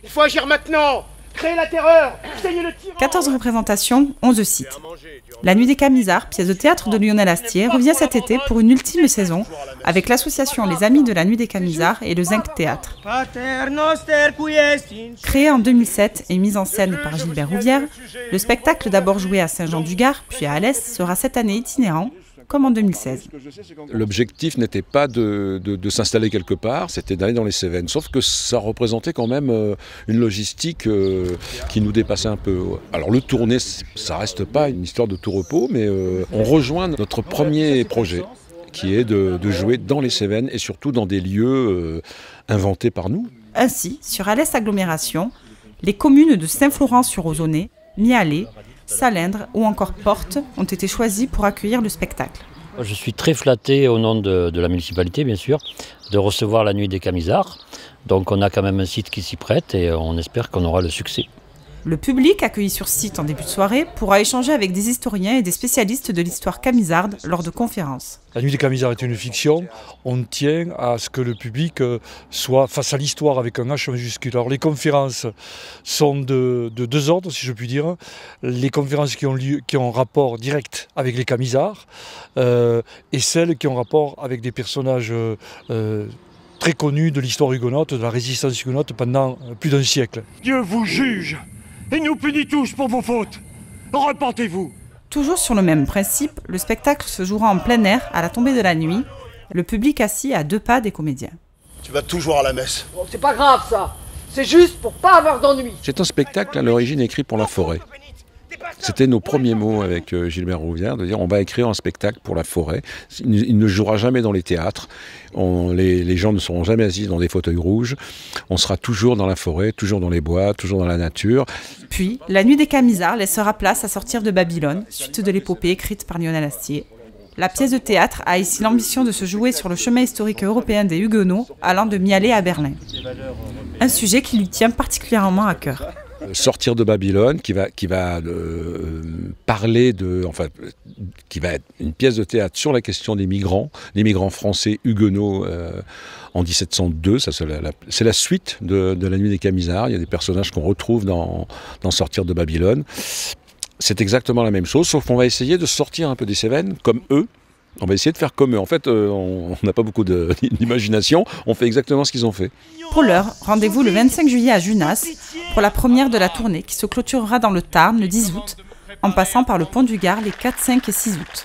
Il faut agir maintenant. Créer la terreur, saigner le tyran. 14 représentations, 11 sites. La Nuit des Camisards, pièce de théâtre de Lionel Astier, revient cet été pour une ultime saison avec l'association Les Amis de la Nuit des Camisards et le Zinc Théâtre. Créé en 2007 et mis en scène par Gilbert Rouvière, le spectacle d'abord joué à Saint-Jean-du-Gard puis à Alès sera cette année itinérant, comme en 2016. L'objectif n'était pas de s'installer quelque part, c'était d'aller dans les Cévennes. Sauf que ça représentait quand même une logistique qui nous dépassait un peu. Alors le tourner, ça reste pas une histoire de tout repos, mais on rejoint notre premier projet, qui est de jouer dans les Cévennes et surtout dans des lieux inventés par nous. Ainsi, sur Alès Agglomération, les communes de Saint-Florent-sur-Ozonay, Mialet, Salindre ou encore Portes ont été choisis pour accueillir le spectacle. Je suis très flatté au nom de la municipalité, bien sûr, de recevoir la Nuit des Camisards. Donc on a quand même un site qui s'y prête et on espère qu'on aura le succès. Le public accueilli sur site en début de soirée pourra échanger avec des historiens et des spécialistes de l'histoire camisarde lors de conférences. La Nuit des Camisards est une fiction, on tient à ce que le public soit face à l'histoire avec un H majuscule. Alors les conférences sont de deux ordres, si je puis dire. Les conférences qui ont rapport direct avec les Camisards et celles qui ont rapport avec des personnages très connus de l'histoire huguenote, de la résistance huguenote pendant plus d'un siècle. Dieu vous juge et nous punit tous pour vos fautes. Repentez-vous. Toujours sur le même principe, le spectacle se jouera en plein air à la tombée de la nuit, le public assis à 2 pas des comédiens. Tu vas toujours à la messe. Bon, c'est pas grave ça, c'est juste pour pas avoir d'ennui. C'est un spectacle à l'origine écrit pour la forêt. C'était nos premiers mots avec Gilbert Rouvière, de dire on va écrire un spectacle pour la forêt. Il ne jouera jamais dans les théâtres, les gens ne seront jamais assis dans des fauteuils rouges, on sera toujours dans la forêt, toujours dans les bois, toujours dans la nature. Puis, la Nuit des Camisards laissera place à Sortir de Babylone, suite de l'épopée écrite par Lionel Astier. La pièce de théâtre a ici l'ambition de se jouer sur le chemin historique européen des Huguenots, allant de Mialet à Berlin. Un sujet qui lui tient particulièrement à cœur. Sortir de Babylone, qui va parler qui va être une pièce de théâtre sur la question des migrants français huguenots en 1702. C'est la suite de la Nuit des Camisards. Il y a des personnages qu'on retrouve dans Sortir de Babylone. C'est exactement la même chose, sauf qu'on va essayer de sortir un peu des Cévennes, comme eux. On va essayer de faire comme eux. En fait, on n'a pas beaucoup d'imagination, on fait exactement ce qu'ils ont fait. Pour l'heure, rendez-vous le 25 juillet à Junas pour la première de la tournée qui se clôturera dans le Tarn le 10 août, en passant par le Pont du Gard les 4, 5 et 6 août.